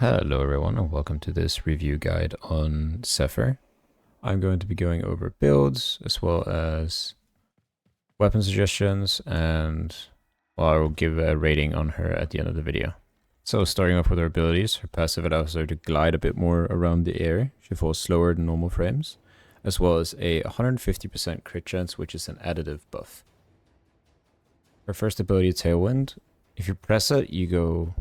Hello everyone and welcome to this review guide on Zephyr. I'm going to be going over builds as well as weapon suggestions and I will give a rating on her at the end of the video. So starting off with her abilities, her passive allows her to glide a bit more around the air. She falls slower than normal frames, as well as a 150% crit chance, which is an additive buff. Her first ability, Tailwind, if you press it, you go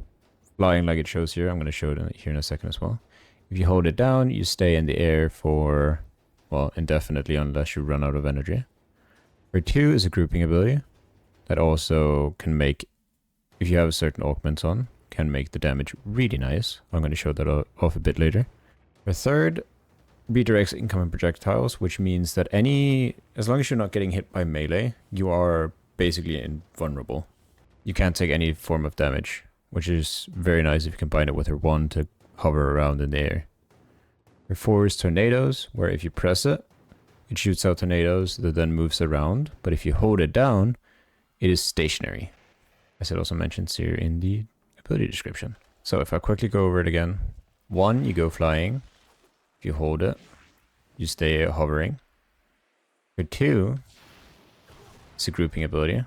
flying like it shows here. I'm going to show it here in a second as well. If you hold it down, you stay in the air for, well, indefinitely unless you run out of energy. Her 2 is a grouping ability that also can make, if you have certain augments on, can make the damage really nice. I'm going to show that off a bit later. Her 3rd redirects incoming projectiles, which means that as long as you're not getting hit by melee, you are basically invulnerable. You can't take any form of damage, which is very nice if you combine it with her 1 to hover around in the air. Her 4 is tornadoes, where if you press it, it shoots out tornadoes that then moves around, but if you hold it down, it is stationary, as it also mentions here in the ability description. So if I quickly go over it again, 1, you go flying. If you hold it, you stay hovering. Her 2 is a grouping ability,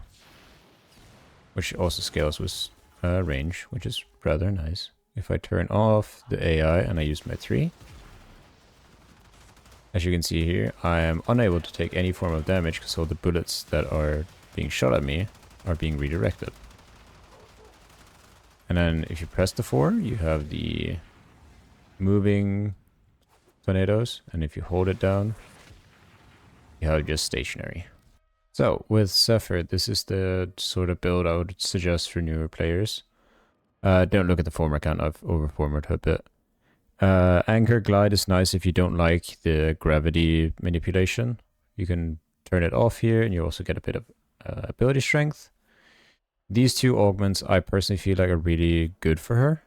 which also scales with range, which is rather nice. If I turn off the AI and I use my 3, as you can see here, I am unable to take any form of damage because all the bullets that are being shot at me are being redirected. And then if you press the 4, you have the moving tornadoes, and if you hold it down, you have just stationary. So with Zephyr, this is the sort of build I would suggest for newer players. Don't look at the former account, I've overformatted a bit. Anchor glide is nice if you don't like the gravity manipulation. You can turn it off here and you also get a bit of ability strength. These 2 augments I personally feel like are really good for her.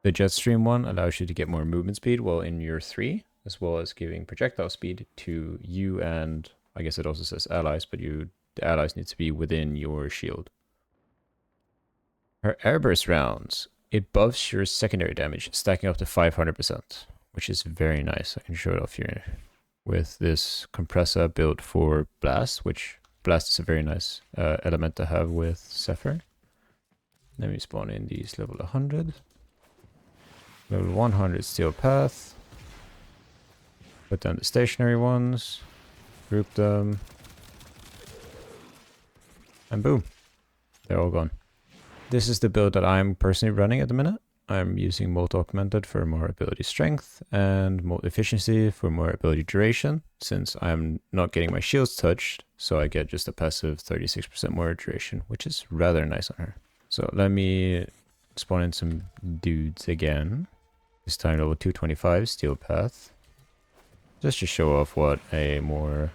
The Jetstream one allows you to get more movement speed while in your 3, as well as giving projectile speed to you, and I guess it also says allies, but the allies need to be within your shield. Her airburst rounds, it buffs your secondary damage, stacking up to 500%, which is very nice. I can show it off here with this compressor built for blast, which blast is a very nice element to have with Zephyr. Let me spawn in these level 100. Level 100 steel path. Put down the stationary ones. Group them. And boom. They're all gone. This is the build that I'm personally running at the minute. I'm using Molt Augmented for more ability strength and Molt Efficiency for more ability duration, since I'm not getting my shields touched, so I get just a passive 36% more duration, which is rather nice on her. So let me spawn in some dudes again. This time level 225 steel path. Just to show off what a more,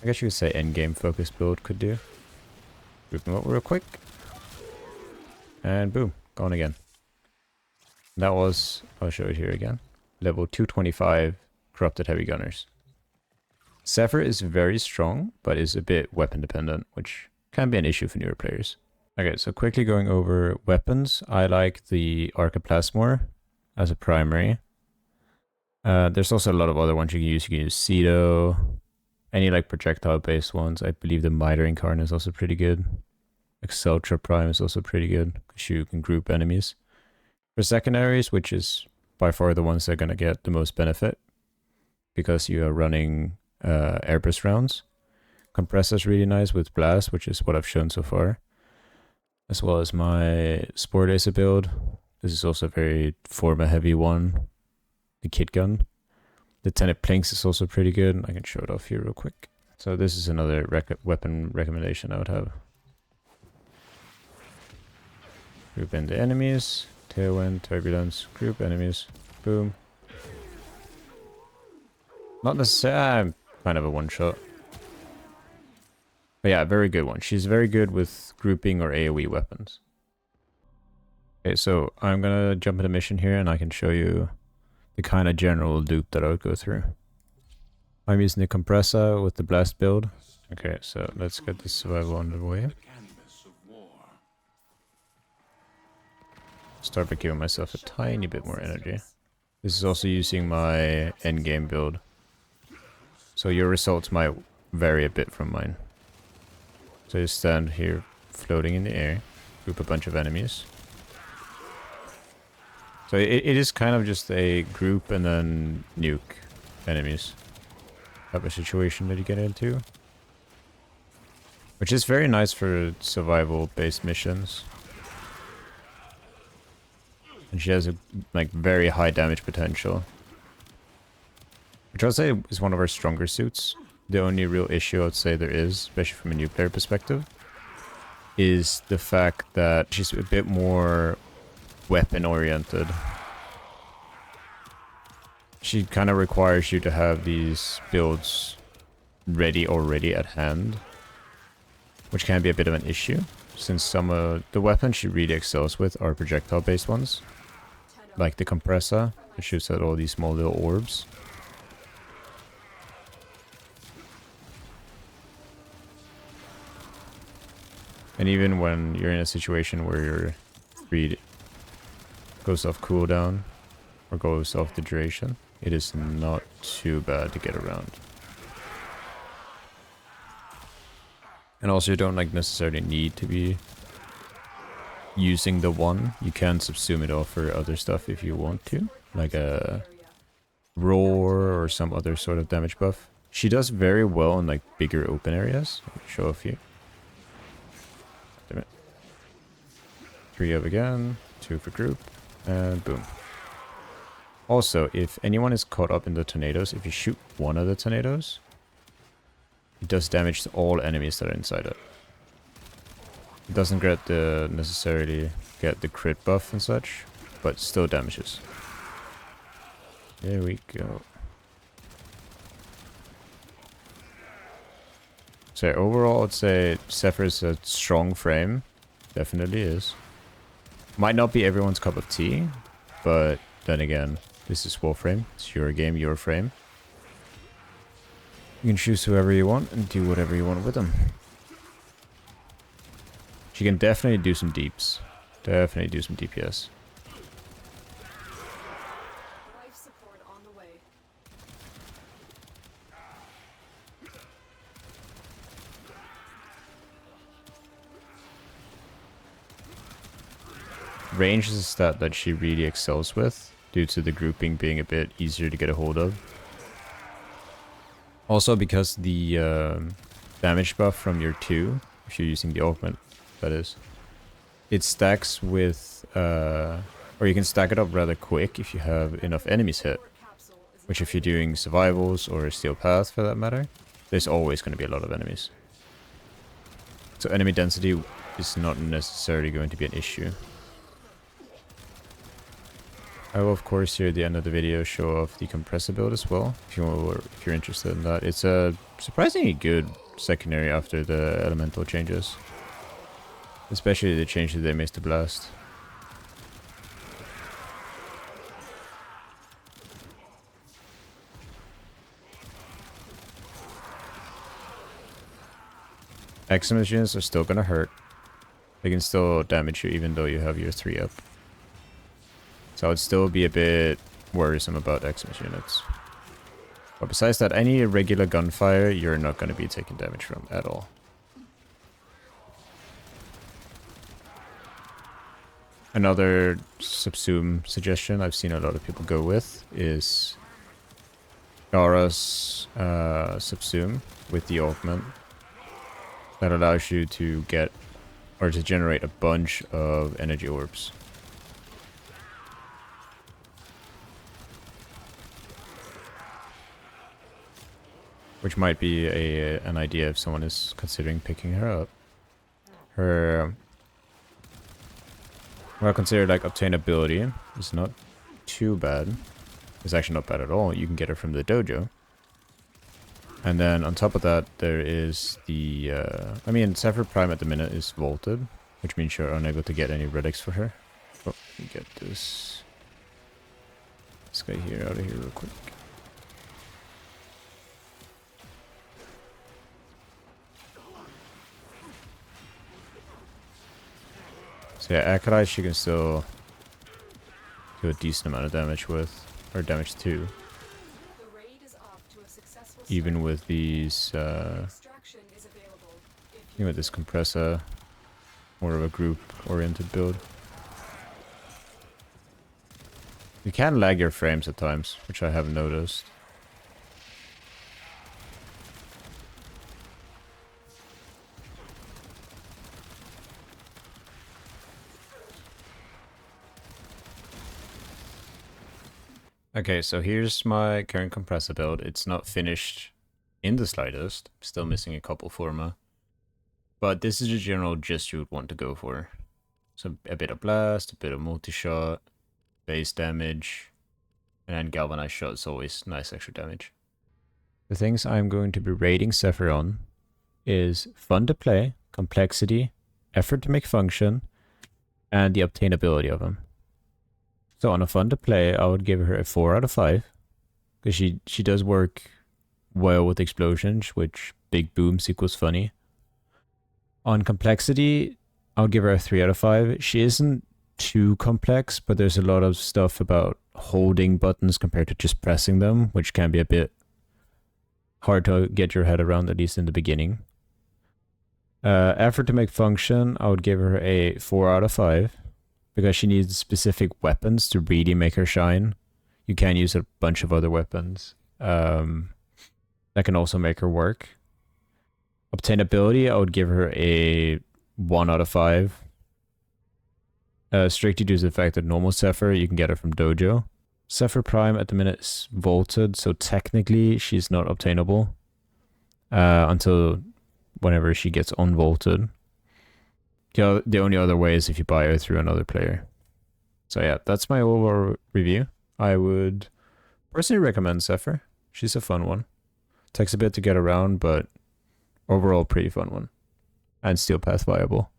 I guess you could say, endgame focused build could do. Group them up real quick. And boom, gone again. That was, I'll show it here again, level 225 corrupted heavy gunners. Zephyr is very strong, but is a bit weapon dependent, which can be an issue for newer players. Okay, so quickly going over weapons, I like the Archiplasmor as a primary. There's also a lot of other ones you can use. You can use Cedo, any like projectile based ones. I believe the Miter Incarnate is also pretty good. Exceltra Prime is also pretty good because you can group enemies. For secondaries, which is by far the ones that are going to get the most benefit because you are running airburst rounds. Compressor is really nice with blast, which is what I've shown so far, as well as my Sport Acer build. This is also a very forma heavy one. The kit gun. The Tenet Plinks is also pretty good. I can show it off here real quick. So this is another weapon recommendation I would have. Group in the enemies. Tailwind, turbulence, group enemies. Boom. Not necessarily, kind of a one shot. But yeah, very good one. She's very good with grouping or AoE weapons. Okay, so I'm gonna jump into mission here and I can show you the kind of general loop that I would go through. I'm using the compressor with the blast build. Okay, so let's get the survival underway. start by giving myself a tiny bit more energy. This is also using my endgame build. So your results might vary a bit from mine. So you stand here floating in the air, group a bunch of enemies. So it is kind of just a group and then nuke enemies type of situation that you get into. Which is very nice for survival-based missions. And she has a like very high damage potential. Which I'd say is one of her stronger suits. The only real issue I'd say there is, especially from a new player perspective, is the fact that she's a bit more weapon-oriented. She kind of requires you to have these builds ready already at hand, which can be a bit of an issue, since some of the weapons she really excels with are projectile-based ones, like the compressor, which shoots at all these small little orbs. And even when you're in a situation where your read goes off cooldown or goes off the duration, it is not too bad to get around. And also you don't like necessarily need to be using the one. You can subsume it off for other stuff if you want to, like a roar or some other sort of damage buff. She does very well in like bigger open areas. Let me show a few. Damn it. 3 up again, 2 for group, and boom. Also, if anyone is caught up in the tornadoes, if you shoot one of the tornadoes, it does damage to all enemies that are inside it. It doesn't get the necessarily get the crit buff and such, but still damages. There we go. So overall, I'd say Zephyr is a strong frame. Definitely is. Might not be everyone's cup of tea, but then again, this is Warframe. It's your game, your frame. You can choose whoever you want and do whatever you want with them. She can definitely do some deeps. Definitely do some DPS. Life support on the way. Range is a stat that she really excels with, due to the grouping being a bit easier to get a hold of. Also because the damage buff from your 2, if you're using the augment, that is, it stacks with, or you can stack it up rather quick if you have enough enemies hit. Which if you're doing survivals or steel path for that matter, there's always going to be a lot of enemies. So enemy density is not necessarily going to be an issue. I will of course here at the end of the video show off the compressor build as well, if you're interested in that. It's a surprisingly good secondary after the elemental changes. Especially the changes they made to Blast. Eximus units are still gonna hurt. They can still damage you even though you have your 3 up. So I would still be a bit worrisome about Eximus units. But besides that, any regular gunfire you're not going to be taking damage from at all. Another subsume suggestion I've seen a lot of people go with is Gara's subsume with the augment. That allows you to get, or to generate a bunch of energy orbs. Which might be an idea if someone is considering picking her up. Her, what I consider like obtainability is not too bad. It's actually not bad at all. You can get her from the dojo. And then on top of that, there is the, I mean, Zephyr Prime at the minute is vaulted, which means you're unable to get any relics for her. Oh, let me get this guy here out of here real quick. So yeah, Acolyte, she can still do a decent amount of damage with, or damage to, The raid is off to a successful even start. with these, Extraction is available if you even with this compressor, more of a group-oriented build. You can lag your frames at times, which I have noticed. Okay, so here's my current compressor build. It's not finished in the slightest. Still missing a couple forma. But this is the general gist you would want to go for. So a bit of blast, a bit of multi-shot, base damage, and then galvanized shot is always nice extra damage. The things I'm going to be rating Zephyr on is fun to play, complexity, effort to make function, and the obtainability of them. So on a fun to play, I would give her a 4 out of 5. Because she does work well with explosions, which big booms equals funny. On complexity, I would give her a 3 out of 5. She isn't too complex, but there's a lot of stuff about holding buttons compared to just pressing them, which can be a bit hard to get your head around, at least in the beginning. Effort to make function, I would give her a 4 out of 5. Because she needs specific weapons to really make her shine. You can use a bunch of other weapons that can also make her work. Obtainability, I would give her a 1 out of 5. Strictly due to the fact that normal Zephyr, you can get her from Dojo. Zephyr Prime at the minute is vaulted, so technically she's not obtainable until whenever she gets unvaulted. The only other way is if you buy her through another player. So yeah, that's my overall review. I would personally recommend Zephyr. She's a fun one. Takes a bit to get around, but overall pretty fun one. And steel path viable.